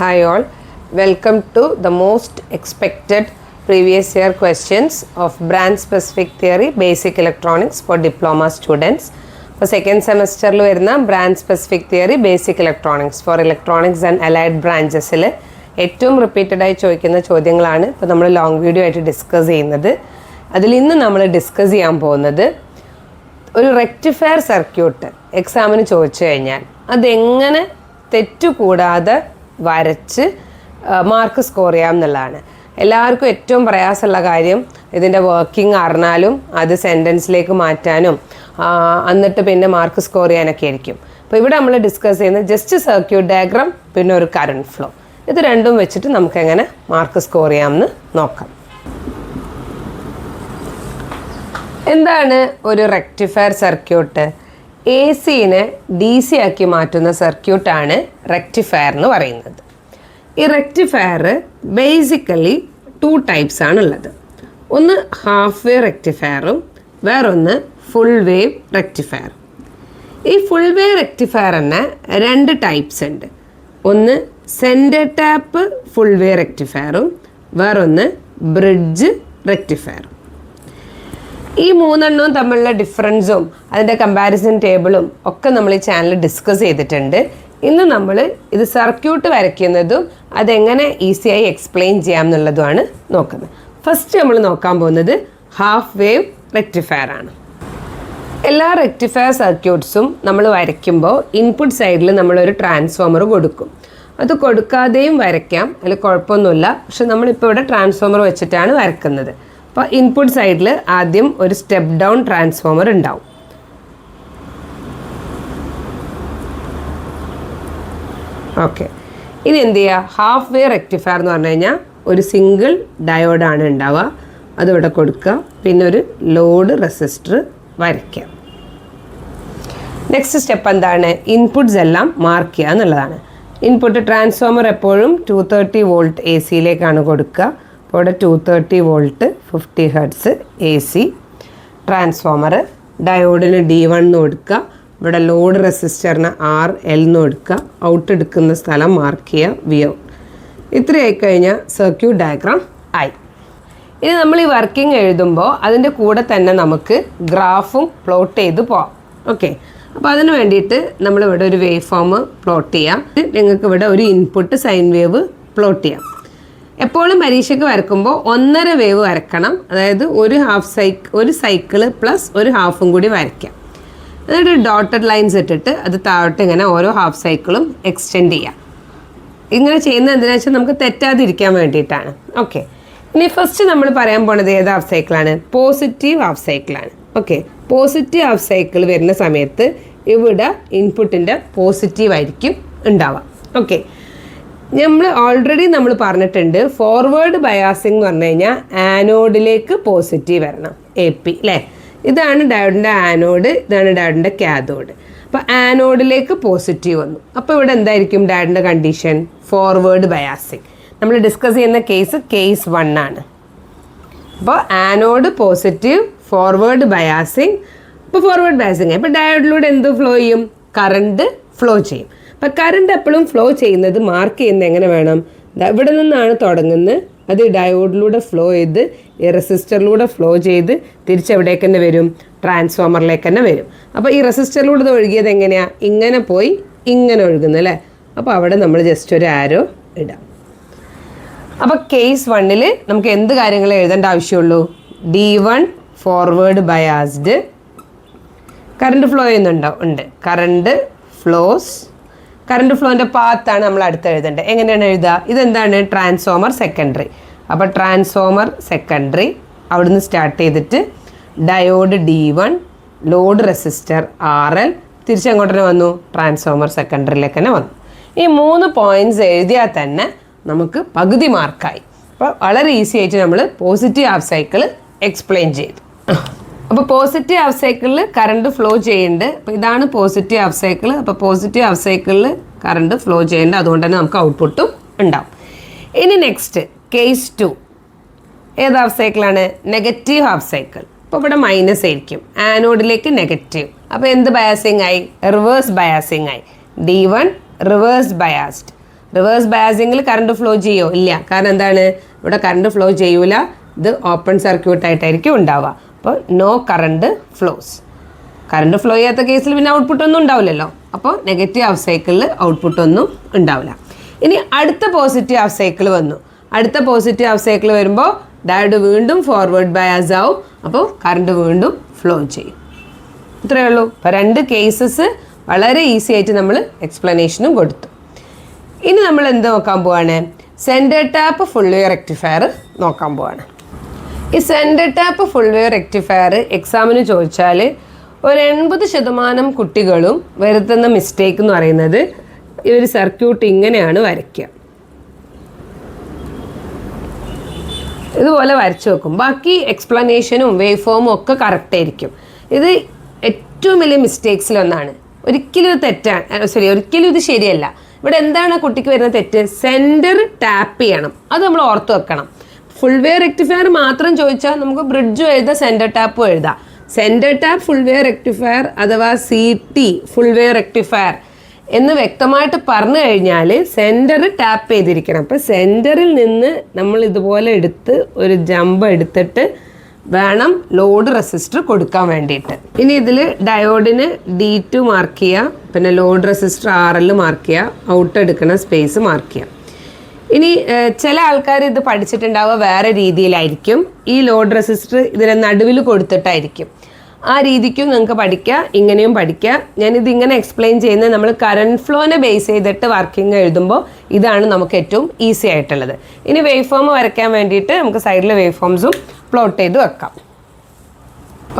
Hi all, welcome to the most expected previous year questions of branch specific theory basic electronics for diploma students. For second semester lo varuna branch specific theory basic electronics for electronics and allied branches il ഏറ്റവും repeated ആയി ചോദിക്കുന്ന ചോദ്യങ്ങളാണ് ഇപ്പോൾ നമ്മൾ long video ആയിട്ട് discuss ചെയ്യുന്നത്. അതിൽ ഇന്ന് നമ്മൾ ഡിസ്കസ് ചെയ്യാൻ പോകുന്നത് ഒരു റെക്ടിഫയർ സർക്യൂട്ട് എക്സാമിന് ചോദിച്ചു കഴിഞ്ഞാൽ അതെങ്ങനെ തെറ്റുകൂടാതെ വരച്ച് മാർക്ക് സ്കോർ ചെയ്യാം എന്നുള്ളതാണ്. എല്ലാവർക്കും ഏറ്റവും പ്രയാസമുള്ള കാര്യം ഇതിൻ്റെ വർക്കിംഗ് അറിഞ്ഞാലും അത് സെൻറ്റൻസിലേക്ക് മാറ്റാനും എന്നിട്ട് പിന്നെ മാർക്ക് സ്കോർ ചെയ്യാനൊക്കെ ആയിരിക്കും. അപ്പോൾ ഇവിടെ നമ്മൾ ഡിസ്കസ് ചെയ്യുന്നത് ജസ്റ്റ് സർക്യൂട്ട് ഡയഗ്രാം പിന്നെ ഒരു കറണ്ട് ഫ്ലോ, ഇത് രണ്ടും വെച്ചിട്ട് നമുക്കെങ്ങനെ മാർക്ക് സ്കോർ ചെയ്യാമെന്ന് നോക്കാം. എന്താണ് ഒരു റെക്ടിഫയർ സർക്യൂട്ട്? എ സിനെ ഡി സി ആക്കി മാറ്റുന്ന സർക്യൂട്ടാണ് റെക്ടിഫയർ എന്ന് പറയുന്നത്. ഈ റെക്ടിഫയർ ബേസിക്കലി 2 ടൈപ്സ് ആണുള്ളത്. ഒന്ന് ഹാഫ് വേവ് റെക്ടിഫയറും വേറൊന്ന് ഫുൾ വേവ് റെക്ടിഫയർ. ഈ ഫുൾ വേവ് റെക്ടിഫയർ തന്നെ 2 ടൈപ്സ് ഉണ്ട്. ഒന്ന് സെൻറ്റർ ടാപ്പ് ഫുൾ വേവ് റെക്ടിഫയറും വേറൊന്ന് ബ്രിഡ്ജ് റെക്ടിഫയറും. ഈ 3 എണ്ണവും തമ്മിലുള്ള ഡിഫറൻസും അതിൻ്റെ കമ്പാരിസൺ ടേബിളും ഒക്കെ നമ്മൾ ഈ ചാനൽ ഡിസ്കസ് ചെയ്തിട്ടുണ്ട്. ഇന്ന് നമ്മൾ ഇത് സർക്യൂട്ട് വരയ്ക്കുന്നതും അതെങ്ങനെ ഈസിയായി എക്സ്പ്ലെയിൻ ചെയ്യാം എന്നുള്ളതുമാണ് നോക്കുന്നത്. ഫസ്റ്റ് നമ്മൾ നോക്കാൻ പോകുന്നത് ഹാഫ് വേവ് റെക്ടിഫയർ ആണ്. എല്ലാ റെക്ടിഫയർ സർക്യൂട്ട്സും നമ്മൾ വരയ്ക്കുമ്പോൾ ഇൻപുട്ട് സൈഡിൽ നമ്മളൊരു ട്രാൻസ്ഫോമർ കൊടുക്കും. അത് കൊടുക്കാതെയും വരയ്ക്കാം, അതിൽ കുഴപ്പമൊന്നുമില്ല. പക്ഷെ നമ്മളിപ്പോൾ ഇവിടെ ട്രാൻസ്ഫോമർ വെച്ചിട്ടാണ് വരയ്ക്കുന്നത്. അപ്പോൾ ഇൻപുട്ട് സൈഡിൽ ആദ്യം ഒരു സ്റ്റെപ്പ് ഡൗൺ ട്രാൻസ്ഫോമർ ഉണ്ടാവും. ഓക്കെ, ഇനി എന്ത് ചെയ്യുക? ഹാഫ് വേ റെക്ടിഫയർ എന്ന് പറഞ്ഞു കഴിഞ്ഞാൽ ഒരു സിംഗിൾ ഡയോഡാണ് ഉണ്ടാവുക. അതിവിടെ കൊടുക്കുക, പിന്നെ ഒരു ലോഡ് റെസിസ്റ്റർ വരയ്ക്കുക. നെക്സ്റ്റ് സ്റ്റെപ്പ് എന്താണ്? ഇൻപുട്ട്സ് എല്ലാം മാർക്ക് ചെയ്യുക എന്നുള്ളതാണ്. ഇൻപുട്ട് ട്രാൻസ്ഫോമർ എപ്പോഴും 230 വോൾട്ട് എ സിയിലേക്കാണ് കൊടുക്കുക. അപ്പോൾ ഇവിടെ 230 volt 50 hertz A C transformer. ഡയോഡിന് D1 എന്ന് കൊടുക്കുക. ഇവിടെ ലോഡ് റെസിസ്റ്ററിന് RL എന്ന് കൊടുക്കുക. ഔട്ട് എടുക്കുന്ന സ്ഥലം മാർക്ക് ചെയ്യുക VO. ഇത്രയായി കഴിഞ്ഞാൽ സർക്യൂട്ട് ഡയഗ്രാം ആയി. ഇനി നമ്മൾ ഈ വർക്കിംഗ് എഴുതുമ്പോൾ അതിൻ്റെ കൂടെ തന്നെ നമുക്ക് ഗ്രാഫും പ്ലോട്ട് ചെയ്ത് പോവാം. ഓക്കെ, അപ്പോൾ അതിന് വേണ്ടിയിട്ട് നമ്മളിവിടെ ഒരു വേവ് ഫോം പ്ലോട്ട് ചെയ്യാം. നിങ്ങൾക്ക് ഇവിടെ ഒരു ഇൻപുട്ട് സൈൻ വേവ് പ്ലോട്ട് ചെയ്യാം. എപ്പോഴും പരീക്ഷയ്ക്ക് വരക്കുമ്പോൾ 1.5 വേവ് വരക്കണം. അതായത് ഒരു സൈക്കിള് പ്ലസ് ഒരു ഹാഫും കൂടി വരയ്ക്കാം. എന്നിട്ട് ഡോട്ടഡ് ലൈൻസ് ഇട്ടിട്ട് അത് താഴോട്ട് ഇങ്ങനെ ഓരോ ഹാഫ് സൈക്കിളും എക്സ്റ്റെൻഡ് ചെയ്യാം. ഇങ്ങനെ ചെയ്യുന്നത് എന്തിനാ വെച്ചാൽ നമുക്ക് തെറ്റാതിരിക്കാൻ വേണ്ടിയിട്ടാണ്. ഓക്കെ, ഇനി ഫസ്റ്റ് നമ്മൾ പറയാൻ പോണത് ഏത് ഹാഫ് സൈക്കിളാണ്? പോസിറ്റീവ് ഹാഫ് സൈക്കിളാണ്. ഓക്കെ, പോസിറ്റീവ് ഹാഫ് സൈക്കിൾ വരുന്ന സമയത്ത് ഇവിടെ ഇൻപുട്ടിൻ്റെ പോസിറ്റീവ് ആയിരിക്കും ഉണ്ടാവുക. ഓക്കെ, നമ്മൾ പറഞ്ഞിട്ടുണ്ട് ഫോർവേഡ് ബയാസിംഗ് എന്ന് പറഞ്ഞു കഴിഞ്ഞാൽ ആനോഡിലേക്ക് പോസിറ്റീവ് വരണം, AP അല്ലേ? ഇതാണ് ഡയോഡിൻ്റെ ആനോഡ്, ഇതാണ് ഡയോഡിൻ്റെ കാഥോഡ്. അപ്പോൾ ആനോഡിലേക്ക് പോസിറ്റീവ് വന്നു. അപ്പോൾ ഇവിടെ എന്തായിരിക്കും ഡയോഡിൻ്റെ കണ്ടീഷൻ? Forward biasing. നമ്മൾ ഡിസ്കസ് ചെയ്യുന്ന കേസ് 1 ആണ്. അപ്പോൾ ആനോഡ് പോസിറ്റീവ്, ഫോർവേഡ് ബയാസിംഗ്. ഇപ്പോൾ ഫോർവേഡ് ബയാസിംഗ് ഇപ്പോൾ ഡയോഡിലൂടെ എന്ത് ഫ്ലോ ചെയ്യും? കറണ്ട് ഫ്ലോ ചെയ്യും. അപ്പോൾ കറണ്ട് എപ്പോഴും ഫ്ലോ ചെയ്യുന്നത് മാർക്ക് ചെയ്യുന്നത് എങ്ങനെ വേണം? ഇവിടെ നിന്നാണ് തുടങ്ങുന്നത്, അത് ഡയോഡിലൂടെ ഫ്ലോ ചെയ്ത് ഈ റെസിസ്റ്ററിലൂടെ ഫ്ലോ ചെയ്ത് തിരിച്ചെവിടേക്ക് തന്നെ വരും? ട്രാൻസ്ഫോമറിലേക്ക് തന്നെ വരും. അപ്പോൾ ഈ റെസിസ്റ്ററിലൂടെ ഒഴുകിയത് എങ്ങനെയാണ്? ഇങ്ങനെ പോയി ഇങ്ങനെ ഒഴുകുന്നു അല്ലേ? അപ്പോൾ അവിടെ നമ്മൾ ജസ്റ്റ് ഒരു ആരോ ഇടാം. അപ്പോൾ കേസ് 1 നമുക്ക് എന്ത് കാര്യങ്ങൾ എഴുതേണ്ട ആവശ്യമുള്ളൂ? D1 forward biased. Current flow ചെയ്യുന്നുണ്ടോ? ഉണ്ട്. കറണ്ട് ഫ്ലോൻ്റെ പാത്താണ് നമ്മൾ അടുത്ത് എഴുതേണ്ടത്. എങ്ങനെയാണ് എഴുതുക? ഇതെന്താണ്? Transformer secondary. അപ്പോൾ ട്രാൻസ്ഫോമർ സെക്കൻഡറി അവിടുന്ന് സ്റ്റാർട്ട് ചെയ്തിട്ട് diode D1, load resistor RL, തിരിച്ചങ്ങോട്ട് തന്നെ വന്നു, ട്രാൻസ്ഫോമർ സെക്കൻഡറിയിലേക്ക് തന്നെ വന്നു. ഈ 3 പോയിൻറ്റ്സ് എഴുതിയാൽ തന്നെ നമുക്ക് പകുതി മാർക്കായി. അപ്പോൾ വളരെ ഈസി ആയിട്ട് നമ്മൾ പോസിറ്റീവ് ഹാഫ് സൈക്കിൾ എക്സ്പ്ലെയിൻ ചെയ്തു. അപ്പോൾ പോസിറ്റീവ് ഹാഫ് സൈക്കിളിൽ കറണ്ട് ഫ്ലോ ചെയ്യുന്നുണ്ട്. അപ്പോൾ ഇതാണ് പോസിറ്റീവ് ഹാഫ് സൈക്കിൾ. അപ്പോൾ പോസിറ്റീവ് ഹാഫ് സൈക്കിളിൽ കറണ്ട് ഫ്ലോ ചെയ്യുന്നുണ്ട്, അതുകൊണ്ട് തന്നെ നമുക്ക് ഔട്ട്പുട്ടും ഉണ്ടാവും. ഇനി നെക്സ്റ്റ് കേസ് 2 ഏത് ഹാഫ് സൈക്കിളാണ്? Negative half cycle. അപ്പോൾ ഇവിടെ മൈനസ് ആയിരിക്കും, ആനോഡിലേക്ക് നെഗറ്റീവ്. അപ്പോൾ എന്ത് ബയാസിങ് ആയി? റിവേഴ്സ് ബയാസിങ് ആയി. D1 reverse biased. റിവേഴ്സ് ബയാസിങ്ങിൽ കറണ്ട് ഫ്ലോ ചെയ്യോ? ഇല്ല. കാരണം എന്താണ്? ഇവിടെ കറണ്ട് ഫ്ലോ ചെയ്യൂല, ഇത് ഓപ്പൺ സർക്യൂട്ട് ആയിട്ടായിരിക്കും ഉണ്ടാവുക. അപ്പോൾ no current flows. Current flow ചെയ്യാത്ത കേസിൽ പിന്നെ ഔട്ട്പുട്ട് ഒന്നും ഉണ്ടാവില്ലല്ലോ. അപ്പോൾ നെഗറ്റീവ് ഹാഫ് സൈക്കിളിൽ ഔട്ട്പുട്ട് ഒന്നും ഉണ്ടാവില്ല. ഇനി അടുത്ത പോസിറ്റീവ് ഹാഫ് സൈക്കിൾ വന്നു. അടുത്ത പോസിറ്റീവ് ഹാഫ് സൈക്കിൾ വരുമ്പോൾ ഡയോഡ് വീണ്ടും ഫോർവേഡ് ബയാസ് ആവും. അപ്പോൾ കറണ്ട് വീണ്ടും ഫ്ലോ ചെയ്യും. ഇത്രയേ ഉള്ളൂ. അപ്പോൾ 2 കേസസ് വളരെ ഈസി ആയിട്ട് നമ്മൾ എക്സ്പ്ലനേഷനും കൊടുത്തു. ഇനി നമ്മൾ എന്ത് നോക്കാൻ പോവാണ്? Centre tap full wave rectifier നോക്കാൻ പോവാണ്. ഈ centre tap full wave rectifier എക്സാമിന് ചോദിച്ചാൽ ഒരു 80% കുട്ടികളും വരുത്തുന്ന മിസ്റ്റേക്ക് എന്ന് പറയുന്നത് ഈ ഒരു സർക്യൂട്ട് ഇങ്ങനെയാണ് വരയ്ക്കുക. ഇതുപോലെ വരച്ചു വെക്കും. ബാക്കി എക്സ്പ്ലനേഷനും വേവ് ഫോമും ഒക്കെ കറക്റ്റ് ആയിരിക്കും. ഇത് ഏറ്റവും വലിയ മിസ്റ്റേക്സിലൊന്നാണ്. ഒരിക്കലും ഇത് തെറ്റാണ്, ഒരിക്കലും ഇത് ശരിയല്ല. ഇവിടെ എന്താണ് കുട്ടിക്ക് വരുന്ന തെറ്റ്? സെൻറ്റർ ടാപ്പ് ചെയ്യണം. അത് നമ്മൾ ഓർത്ത് വെക്കണം. ഫുൾ വേവ് റെക്ടിഫയർ മാത്രം ചോദിച്ചാൽ നമുക്ക് ബ്രിഡ്ജും എഴുതാം, സെൻറ്റർ ടാപ്പും എഴുതാം. Centre tap full wave rectifier അഥവാ CT ഫുൾ വേവ് റെക്ടിഫയർ എന്ന് വ്യക്തമായിട്ട് പറഞ്ഞു കഴിഞ്ഞാൽ സെൻറ്റർ ടാപ്പ് ചെയ്തിരിക്കണം. അപ്പോൾ സെൻറ്ററിൽ നിന്ന് നമ്മൾ ഇതുപോലെ എടുത്ത് ഒരു ജമ്പ് എടുത്തിട്ട് വേണം ലോഡ് റെസിസ്റ്റർ കൊടുക്കാൻ വേണ്ടിയിട്ട്. ഇനി ഇതിൽ ഡയോഡിന് D2 മാർക്ക് ചെയ്യുക, പിന്നെ ലോഡ് റെസിസ്റ്റർ RL മാർക്ക് ചെയ്യുക, ഔട്ട് എടുക്കുന്ന സ്പേസ് മാർക്ക് ചെയ്യുക. ഇനി ചില ആൾക്കാർ ഇത് പഠിച്ചിട്ടുണ്ടാവുക വേറെ രീതിയിലായിരിക്കും. ഈ ലോഡ് റെസിസ്റ്റർ ഇതിനെ നടുവിൽ കൊടുത്തിട്ടായിരിക്കും. ആ രീതിക്കും നിങ്ങൾക്ക് പഠിക്കുക, ഇങ്ങനെയും പഠിക്കുക. ഞാനിതിങ്ങനെ എക്സ്പ്ലെയിൻ ചെയ്യുന്നത് നമ്മൾ കറണ്ട് ഫ്ലോനെ ബേസ് ചെയ്തിട്ട് വർക്കിംഗ് എഴുതുമ്പോൾ ഇതാണ് നമുക്ക് ഏറ്റവും ഈസി ആയിട്ടുള്ളത്. ഇനി വേവ് ഫോം വരയ്ക്കാൻ വേണ്ടിയിട്ട് നമുക്ക് സൈഡിൽ വേവ് ഫോംസും പ്ലോട്ട് ചെയ്ത് വെക്കാം.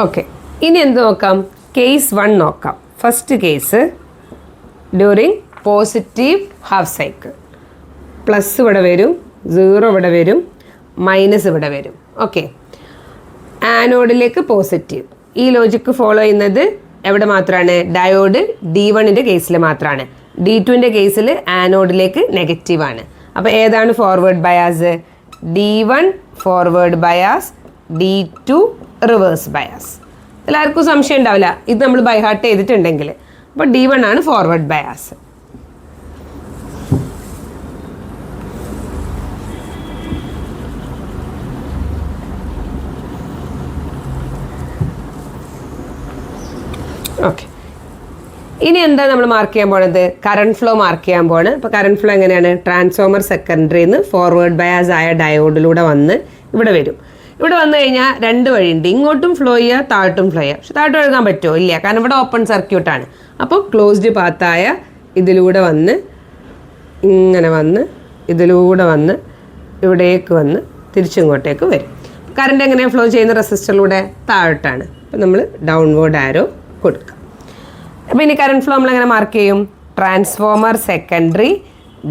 ഓക്കെ, ഇനി എന്ത് നോക്കാം? കേസ് 1 നോക്കാം. First case during positive half cycle. Plus ഇവിടെ വരും, 0 ഇവിടെ വരും, മൈനസ് ഇവിടെ വരും. ഓക്കെ, ആനോഡിലേക്ക് പോസിറ്റീവ്. ഈ ലോജിക്ക് ഫോളോ ചെയ്യുന്നത് എവിടെ മാത്രമാണ്? ഡയോഡ് D1ൻ്റെ കേസിൽ മാത്രമാണ്. D2ൻ്റെ കേസിൽ ആനോഡിലേക്ക് നെഗറ്റീവാണ്. അപ്പോൾ ഏതാണ് forward bias? D1 forward bias, D2 reverse bias. എല്ലാവർക്കും സംശയം ഉണ്ടാവില്ല ഇത് നമ്മൾ ബൈ ഹാർട്ട് ചെയ്തിട്ടുണ്ടെങ്കിൽ. അപ്പോൾ D1 ആണ് ഫോർവേഡ് ബയാസ്. ഓക്കെ, ഇനി എന്താ നമ്മൾ മാർക്ക് ചെയ്യാൻ പോണത്? കറണ്ട് ഫ്ലോ മാർക്ക് ചെയ്യാൻ പോണ്. അപ്പോൾ കറണ്ട് ഫ്ലോ എങ്ങനെയാണ്? ട്രാൻസ്ഫോമർ സെക്കൻഡറിന്ന് ഫോർവേഡ് ബയാസ് ആയ ഡയോഡിലൂടെ വന്ന് ഇവിടെ വരും. ഇവിടെ വന്നു കഴിഞ്ഞാൽ 2 വഴിയുണ്ട്. ഇങ്ങോട്ടും ഫ്ലോ ചെയ്യുക, താഴോട്ടും ഫ്ലോ ചെയ്യുക. പക്ഷെ താഴോട്ട് എഴുതാൻ പറ്റുമോ? ഇല്ല, കാരണം ഇവിടെ ഓപ്പൺ സർക്യൂട്ടാണ്. അപ്പോൾ ക്ലോസ്ഡ് പാത്തായ ഇതിലൂടെ വന്ന് ഇങ്ങനെ വന്ന് ഇതിലൂടെ വന്ന് ഇവിടേക്ക് വന്ന് തിരിച്ചിങ്ങോട്ടേക്ക് വരും. കറണ്ട് എങ്ങനെയാണ് ഫ്ലോ ചെയ്യുന്ന? റെസിസ്റ്ററിലൂടെ താഴോട്ടാണ്. അപ്പോൾ നമ്മൾ ഡൗൺവേർഡ് ആരോ കൊടുക്കുക. അപ്പോൾ ഇനി കറണ്ട് ഫ്ലോ നമ്മളെങ്ങനെ മാർക്ക് ചെയ്യും? Transformer secondary,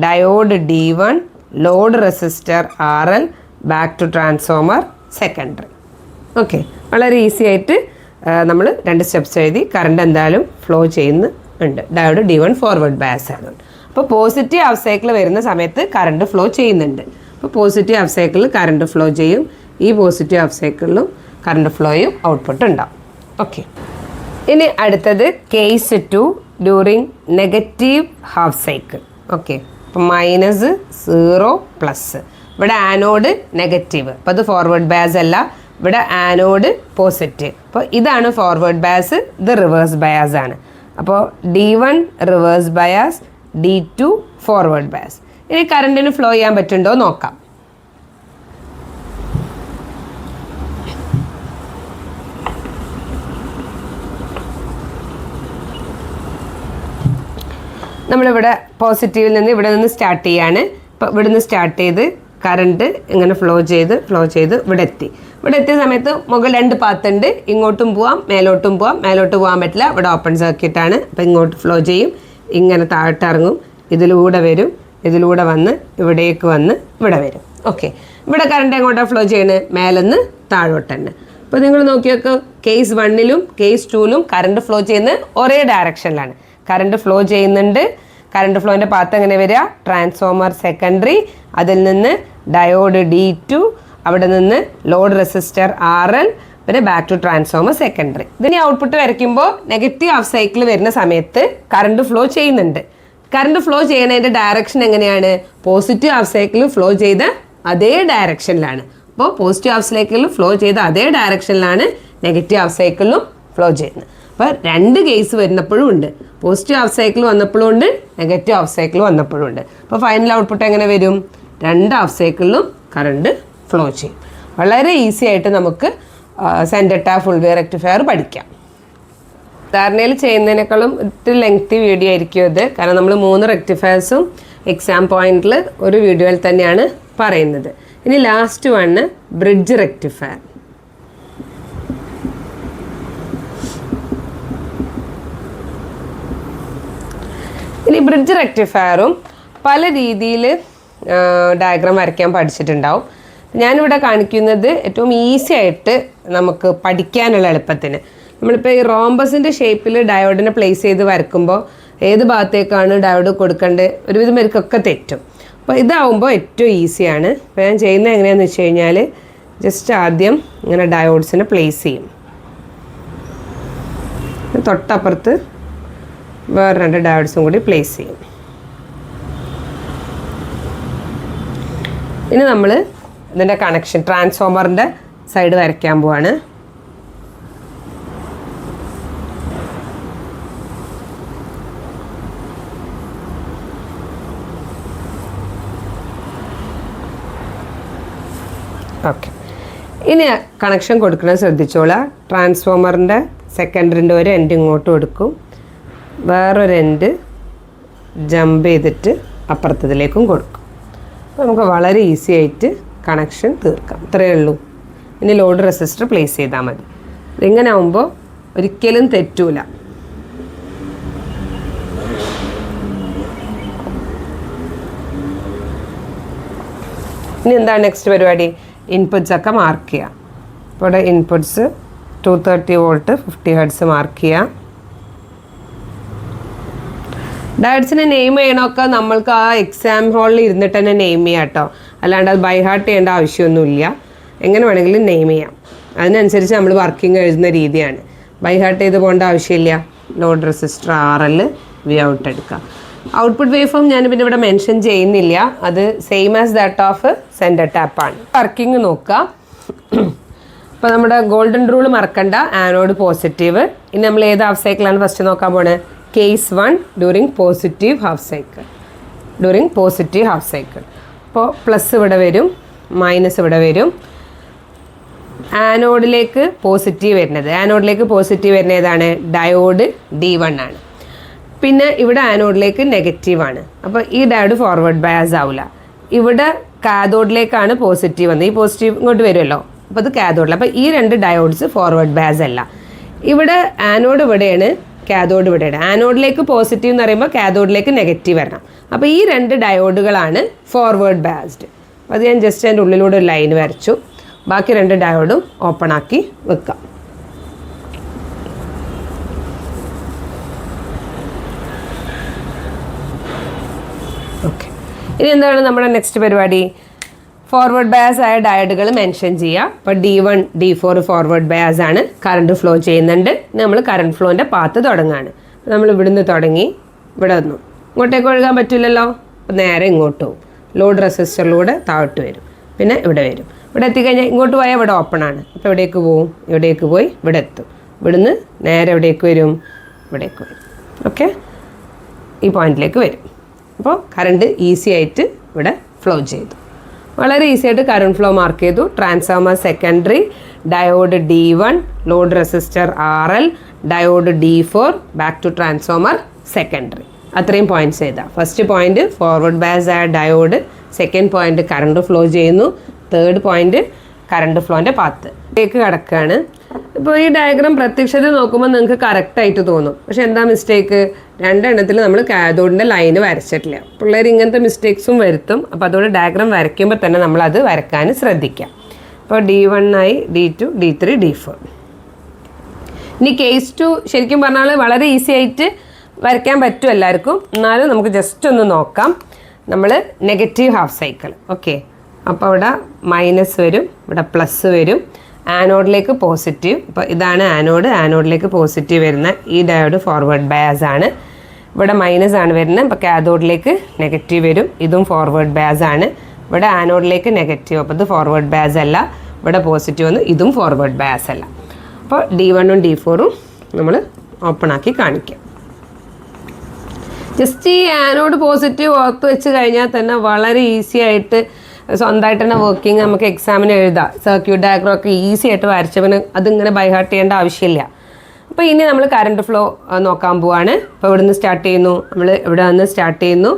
diode D1, load resistor RL, back to transformer secondary. Okay, വളരെ ഈസി ആയിട്ട് നമ്മൾ 2 സ്റ്റെപ്സ് എഴുതി. കറണ്ട് എന്തായാലും ഫ്ലോ ചെയ്യുന്നുണ്ട്. ഡയോഡ് D1 ഫോർവേഡ് ബയാസ് ആയതുകൊണ്ട്. അപ്പോൾ പോസിറ്റീവ് ഹാഫ് സൈക്കിൾ വരുന്ന സമയത്ത് കറണ്ട് ഫ്ലോ ചെയ്യുന്നുണ്ട്. അപ്പോൾ പോസിറ്റീവ് ഹാഫ് സൈക്കിളിൽ കറണ്ട് ഫ്ലോ ചെയ്യും. ഈ പോസിറ്റീവ് ഹാഫ് സൈക്കിളിലും കറണ്ട് ഫ്ലോയും ഔട്ട്പുട്ട് ഉണ്ടാവും. ഓക്കെ, ഇനി അടുത്തത് case 2 during negative half cycle. Okay, അപ്പോൾ മൈനസ് 0 പ്ലസ്. ഇവിടെ ആനോഡ് നെഗറ്റീവ്, അപ്പോൾ അത് ഫോർവേഡ് ബയാസ് അല്ല. ഇവിടെ ആനോഡ് പോസിറ്റീവ്. അപ്പോൾ ഇതാണ് ഫോർവേഡ് ബയാസ്, ഇത് റിവേഴ്സ് ബയാസ് ആണ്. അപ്പോൾ D1 reverse bias, D2 forward bias. ഇനി കറണ്ടിന് ഫ്ലോ ചെയ്യാൻ പറ്റുന്നുണ്ടോ നോക്കാം. നമ്മളിവിടെ പോസിറ്റീവിൽ നിന്ന് ഇവിടെ നിന്ന് സ്റ്റാർട്ട് ചെയ്യാണ്. ഇപ്പോൾ ഇവിടെ നിന്ന് സ്റ്റാർട്ട് ചെയ്ത് കറണ്ട് ഇങ്ങനെ ഫ്ലോ ചെയ്ത് ഇവിടെ എത്തി. ഇവിടെ എത്തിയ സമയത്ത് മുകളിൽ 2 പാത്തുണ്ട്. ഇങ്ങോട്ടും പോവാം, മേലോട്ടും പോവാം. മേലോട്ട് പോകാൻ പറ്റില്ല, ഇവിടെ ഓപ്പൺ സർക്യൂട്ടാണ്. അപ്പോൾ ഇങ്ങോട്ട് ഫ്ലോ ചെയ്യും, ഇങ്ങനെ താഴോട്ട് ഇറങ്ങും, ഇതിലൂടെ വരും, ഇതിലൂടെ വന്ന് ഇവിടേക്ക് വന്ന് ഇവിടെ വരും. ഓക്കെ, ഇവിടെ കറണ്ട് എങ്ങോട്ടാണ് ഫ്ലോ ചെയ്യുന്നത്? മേലെന്ന് താഴോട്ട് തന്നെ. അപ്പോൾ നിങ്ങൾ നോക്കിയൊക്കെ കേസ് 1ലും കേസ് 2ലും കറണ്ട് ഫ്ലോ ചെയ്യുന്നത് ഒരേ ഡയറക്ഷനിലാണ്. കറണ്ട് ഫ്ലോ ചെയ്യുന്നുണ്ട്. കറണ്ട് ഫ്ലോൻ്റെ പാത്ത് എങ്ങനെ വരിക? ട്രാൻസ്ഫോമർ സെക്കൻഡറി, അതിൽ നിന്ന് ഡയോഡ് D2, അവിടെ നിന്ന് ലോഡ് റെസിസ്റ്റർ RL, പിന്നെ ബാക്ക് ടു ട്രാൻസ്ഫോമർ സെക്കൻഡറി. ഇതിന് ഔട്ട്പുട്ട് വരയ്ക്കുമ്പോൾ നെഗറ്റീവ് ഹാഫ് സൈക്കിൾ വരുന്ന സമയത്ത് കറണ്ട് ഫ്ലോ ചെയ്യുന്നുണ്ട്. കറണ്ട് ഫ്ലോ ചെയ്യുന്നതിൻ്റെ ഡയറക്ഷൻ എങ്ങനെയാണ്? പോസിറ്റീവ് ഹാഫ് സൈക്കിൾ ഫ്ലോ ചെയ്ത അതേ ഡയറക്ഷനിലാണ്. അപ്പോൾ പോസിറ്റീവ് ഹാഫ് സൈക്കിളിൽ ഫ്ലോ ചെയ്ത അതേ ഡയറക്ഷനിലാണ് നെഗറ്റീവ് ഹാഫ് സൈക്കിളിലും ഫ്ലോ ചെയ്യുന്നത്. അപ്പോൾ 2 കേസ് വരുന്നപ്പോഴും ഉണ്ട്. പോസിറ്റീവ് ഹാഫ് സൈക്കിൾ വന്നപ്പോഴും ഉണ്ട്, നെഗറ്റീവ് ഹാഫ് സൈക്കിൾ വന്നപ്പോഴും ഉണ്ട്. അപ്പോൾ ഫൈനൽ ഔട്ട്പുട്ട് എങ്ങനെ വരും? 2 ഹാഫ് സൈക്കിളിലും കറണ്ട് ഫ്ലോ ചെയ്യും. വളരെ ഈസി ആയിട്ട് നമുക്ക് centre tap full wave rectifier പഠിക്കാം. ധാരണയിൽ ചെയ്യുന്നതിനേക്കാളും ഒത്തിരി ലെങ്തി വീഡിയോ ആയിരിക്കും ഇത്. കാരണം നമ്മൾ 3 റെക്ടിഫയേഴ്സും എക്സാം പോയിന്റിൽ ഒരു വീഡിയോയിൽ തന്നെയാണ് പറയുന്നത്. ഇനി ലാസ്റ്റ് വണ് ബ്രിഡ്ജ് റെക്ടിഫയർ. ഇനി ബ്രിഡ്ജ് റെക്ടിഫയറും പല രീതിയിൽ ഡയഗ്രാം വരയ്ക്കാൻ പഠിച്ചിട്ടുണ്ടാവും. ഞാനിവിടെ കാണിക്കുന്നത് ഏറ്റവും ഈസി ആയിട്ട് നമുക്ക് പഠിക്കാനുള്ള എളുപ്പത്തിന്. നമ്മളിപ്പോൾ ഈ റോംബസിൻ്റെ ഷേപ്പിൽ ഡയോഡിനെ പ്ലേസ് ചെയ്ത് വരക്കുമ്പോൾ ഏത് ഭാഗത്തേക്കാണ് ഡയോഡ് കൊടുക്കേണ്ടത് ഒരുവിധം പേർക്കൊക്കെ തെറ്റും. അപ്പോൾ ഇതാവുമ്പോൾ ഏറ്റവും ഈസിയാണ്. അപ്പോൾ ഞാൻ ചെയ്യുന്നത് എങ്ങനെയാണെന്ന് വെച്ച് കഴിഞ്ഞാൽ ജസ്റ്റ് ആദ്യം ഇങ്ങനെ ഡയോഡ്സിനെ പ്ലേസ് ചെയ്യും. തൊട്ടപ്പുറത്ത് വേറെ 2 ഡയോഡ്സും കൂടി പ്ലേസ് ചെയ്യും. ഇനി നമ്മൾ ഇതിൻ്റെ കണക്ഷൻ ട്രാൻസ്ഫോമറിൻ്റെ സൈഡ് വരയ്ക്കാൻ പോവാണ്. ഓക്കെ, ഇനി കണക്ഷൻ കൊടുക്കുന്നത് ശ്രദ്ധിച്ചോളാം. ട്രാൻസ്ഫോമറിൻ്റെ സെക്കൻഡറിൻ്റെ ഒരു എൻഡ് ഇങ്ങോട്ട് കൊടുക്കും, വേറൊരു എൻഡ് ജമ്പ് ചെയ്തിട്ട് അപ്പുറത്തതിലേക്കും കൊടുക്കും. അപ്പോൾ നമുക്ക് വളരെ ഈസി ആയിട്ട് കണക്ഷൻ തീർക്കാം. ഇത്രയേ ഉള്ളൂ. ഇനി ലോഡ് റെസിസ്റ്റർ പ്ലേസ് ചെയ്താൽ മതി. ഇങ്ങനെ ആകുമ്പോൾ ഒരിക്കലും തെറ്റൂല. ഇനി എന്താണ് നെക്സ്റ്റ് പരിപാടി? ഇൻപുട്സ് ഒക്കെ മാർക്ക് ചെയ്യുക. ഇപ്പോൾ ഇവിടെ ഇൻപുട്സ് 230 വോൾട്ട് 50 ഹെർട്സ് മാർക്ക് ചെയ്യുക. ഡയറ്റ്സിനെ നെയിം ചെയ്യണമൊക്കെ നമ്മൾക്ക് ആ എക്സാം ഹാളിൽ ഇരുന്നിട്ട് തന്നെ നെയിം ചെയ്യാം കേട്ടോ. അല്ലാണ്ട് അത് ബൈ ഹാർട്ട് ചെയ്യേണ്ട ആവശ്യമൊന്നുമില്ല. എങ്ങനെ വേണമെങ്കിലും നെയിം ചെയ്യാം. അതിനനുസരിച്ച് നമ്മൾ വർക്കിംഗ് എഴുതുന്ന രീതിയാണ്. ബൈ ഹാർട്ട് ചെയ്ത് പോകേണ്ട ആവശ്യമില്ല. Load resistor RL V out എടുക്കാം. ഔട്ട്പുട്ട് വേവ് ഫോം ഞാൻ പിന്നെ ഇവിടെ മെൻഷൻ ചെയ്യുന്നില്ല. അത് same as that of centre ടാപ്പാണ്. വർക്കിംഗ് നോക്കുക. അപ്പോൾ നമ്മുടെ ഗോൾഡൻ റൂൾ മറക്കണ്ട. Anode positive. ഇനി നമ്മൾ ഏത് ഹാഫ് സൈക്കിളാണ് ഫസ്റ്റ് നോക്കാൻ പോണത്? Case 1 during positive half cycle. അപ്പോൾ പ്ലസ് ഇവിടെ വരും, മൈനസ് ഇവിടെ വരും. ആനോഡിലേക്ക് പോസിറ്റീവ് വരുന്നത് ഏതാണ്? ഡയോഡ് D1 ആണ്. പിന്നെ ഇവിടെ ആനോഡിലേക്ക് നെഗറ്റീവാണ്. അപ്പോൾ ഈ ഡയോഡ് ഫോർവേഡ് ബയാസ് ആവില്ല. ഇവിടെ കാഥോഡിലേക്കാണ് പോസിറ്റീവ് വന്നത്. ഈ പോസിറ്റീവ് ഇങ്ങോട്ട് വരുമല്ലോ. അപ്പോൾ അത് കാഥോഡിൽ. അപ്പോൾ ഈ 2 ഡയോഡ്സ് ഫോർവേഡ് ബയാസ് അല്ല. ഇവിടെ ആനോഡ് ഇവിടെയാണ്, കാഥോഡ് ഇവിടെയാണ്. ആനോഡിലേക്ക് പോസിറ്റീവ് എന്ന് പറയുമ്പോൾ കാഥോഡിലേക്ക് നെഗറ്റീവ് വരണം. അപ്പോൾ ഈ 2 ഡയോഡുകളാണ് ഫോർവേഡ് ബയാസ്ഡ്. അപ്പോൾ അത് ഞാൻ ജസ്റ്റ് അതിൻ്റെ ഉള്ളിലൂടെ ഒരു ലൈൻ വരച്ചു. ബാക്കി 2 ഡയോഡും ഓപ്പൺ ആക്കി വെക്കാം. ഓക്കെ, ഇനി എന്താണ് നമ്മുടെ നെക്സ്റ്റ് പരിപാടി? ഫോർവേഡ് ബയാസ് ആയ ഡയോഡുകൾ മെൻഷൻ ചെയ്യുക. അപ്പോൾ D1 D4 ഫോർവേഡ് ബയാസ് ആണ്, കറണ്ട് ഫ്ലോ ചെയ്യുന്നുണ്ട്. നമ്മൾ കറണ്ട് ഫ്ലോൻ്റെ പാത്ത് തുടങ്ങുകയാണ്. നമ്മൾ ഇവിടുന്ന് തുടങ്ങി ഇവിടെ വന്നു. ഇങ്ങോട്ടേക്ക് ഒഴുകാൻ പറ്റില്ലല്ലോ. അപ്പോൾ നേരെ ഇങ്ങോട്ട് പോകും. ലോഡ് റെസിസ്റ്ററിലൂടെ താഴോട്ട് വരും, പിന്നെ ഇവിടെ വരും. ഇവിടെ എത്തിക്കഴിഞ്ഞാൽ ഇങ്ങോട്ട് പോയാൽ ഇവിടെ ഓപ്പൺ ആണ്. അപ്പോൾ എവിടേക്ക് പോവും? ഇവിടേക്ക് പോയി ഇവിടെ എത്തും. ഇവിടുന്ന് നേരെ എവിടേക്ക് വരും? ഇവിടേക്ക് വരും. ഓക്കെ, ഈ പോയിന്റിലേക്ക് വരും. അപ്പോൾ കറണ്ട് ഈസി ആയിട്ട് ഇവിടെ ഫ്ലോ ചെയ്തു. വളരെ ഈസി ആയിട്ട് കറണ്ട് ഫ്ലോ മാർക്ക് ചെയ്തു. Transformer secondary, diode D1, load resistor RL, diode D4, back to transformer secondary. അത്രയും പോയിന്റ്സ് ചെയ്താൽ ഫസ്റ്റ് പോയിന്റ് ഫോർവേഡ് ബയാസ് ആയ diode, second point current flow ചെയ്യുന്നു, തേർഡ് പോയിന്റ് കറണ്ട് ഫ്ലോൻ്റെ പാത്തിലേക്ക് കിടക്കുകയാണ്. ഇപ്പോൾ ഈ ഡയഗ്രാം പ്രത്യക്ഷത്തിൽ നോക്കുമ്പോൾ നിങ്ങൾക്ക് കറക്റ്റായിട്ട് തോന്നും. പക്ഷെ എന്താ മിസ്റ്റേക്ക്? 2 എണ്ണത്തിൽ നമ്മൾ കാഥോഡിൻ്റെ ലൈന് വരച്ചിട്ടില്ല. പിള്ളേർ ഇങ്ങനത്തെ മിസ്റ്റേക്സും വരുത്തും. അപ്പോൾ അതുകൊണ്ട് ഡയഗ്രാം വരയ്ക്കുമ്പോൾ തന്നെ നമ്മളത് വരയ്ക്കാൻ ശ്രദ്ധിക്കാം. അപ്പോൾ D1 ആയി, D2, D3, D4. ഇനി കേസ് 2 ശരിക്കും പറഞ്ഞാൽ വളരെ ഈസി ആയിട്ട് വരയ്ക്കാൻ പറ്റും എല്ലാവർക്കും. എന്നാലും നമുക്ക് ജസ്റ്റ് ഒന്ന് നോക്കാം. നമ്മൾ നെഗറ്റീവ് ഹാഫ് സൈക്കിൾ. ഓക്കെ, അപ്പോൾ ഇവിടെ മൈനസ് വരും, ഇവിടെ പ്ലസ് വരും. ആനോഡിലേക്ക് പോസിറ്റീവ്. അപ്പോൾ ഇതാണ് ആനോഡ്. ആനോഡിലേക്ക് പോസിറ്റീവ് വരുന്ന ഈ ഡയോഡ് ഫോർവേഡ് ബയാസ് ആണ്. ഇവിടെ മൈനസ് ആണ് വരുന്നത്. അപ്പോൾ കാഥോഡിലേക്ക് നെഗറ്റീവ് വരും. ഇതും ഫോർവേഡ് ബയാസ് ആണ്. ഇവിടെ ആനോഡിലേക്ക് നെഗറ്റീവ്. അപ്പോൾ ഇത് ഫോർവേഡ് ബയാസ് അല്ല. ഇവിടെ പോസിറ്റീവ് വന്ന് ഇതും ഫോർവേഡ് ബയാസ് അല്ല. അപ്പോൾ D1 ഉം D4 ഉം നമ്മൾ ഓപ്പൺ ആക്കി കാണിക്കാം. ജസ്റ്റ് ഈ ആനോഡ് പോസിറ്റീവ് ഓർത്ത് വെച്ച് കഴിഞ്ഞാൽ തന്നെ വളരെ ഈസി ആയിട്ട് സ്വന്തമായിട്ട് തന്നെ വർക്കിംഗ് നമുക്ക് എക്സാമിന് എഴുതാം. സർക്യൂട്ട് ഡയഗ്രം ഒക്കെ ഈസി ആയിട്ട് വരച്ചവന് അതിങ്ങനെ ബൈ ഹാർട്ട് ചെയ്യേണ്ട ആവശ്യമില്ല. അപ്പോൾ ഇനി നമ്മൾ കറണ്ട് ഫ്ലോ നോക്കാൻ പോവാണ്. അപ്പോൾ ഇവിടെ നിന്ന് സ്റ്റാർട്ട് ചെയ്യുന്നു. നമ്മൾ ഇവിടെ നിന്ന് സ്റ്റാർട്ട് ചെയ്യുന്നു.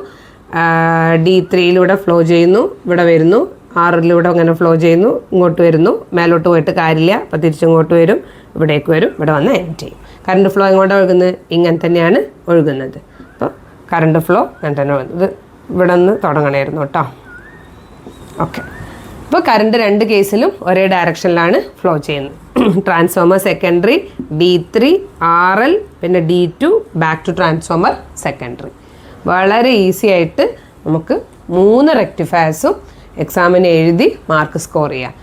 D3 ഫ്ലോ ചെയ്യുന്നു. ഇവിടെ വരുന്നു. R അങ്ങനെ ഫ്ലോ ചെയ്യുന്നു. ഇങ്ങോട്ട് വരുന്നു. മേലോട്ട് പോയിട്ട് കാര്യമില്ല. അപ്പോൾ തിരിച്ചിങ്ങോട്ട് വരും. ഇവിടേക്ക് വരും. ഇവിടെ വന്ന് എൻഡ് ചെയ്യും. കറണ്ട് ഫ്ലോ എങ്ങോട്ടാണ് ഒഴുകുന്നത്? ഇങ്ങനെ തന്നെയാണ് ഒഴുകുന്നത്. അപ്പോൾ കറണ്ട് ഫ്ലോ അങ്ങനെ തന്നെ ഒഴുകുന്നത്. ഇവിടെ നിന്ന് തുടങ്ങണമായിരുന്നു കേട്ടോ. ഓക്കെ. ഇപ്പോൾ കറണ്ട് രണ്ട് കേസിലും ഒരേ ഡയറക്ഷനിലാണ് ഫ്ലോ ചെയ്യുന്നത്. ട്രാൻസ്ഫോമർ സെക്കൻഡറി D3 RL പിന്നെ D2 back to transformer secondary. വളരെ ഈസി ആയിട്ട് നമുക്ക് 3 റെക്ടിഫയേഴ്സും എക്സാമിന് എഴുതി മാർക്ക് സ്കോർ ചെയ്യാം.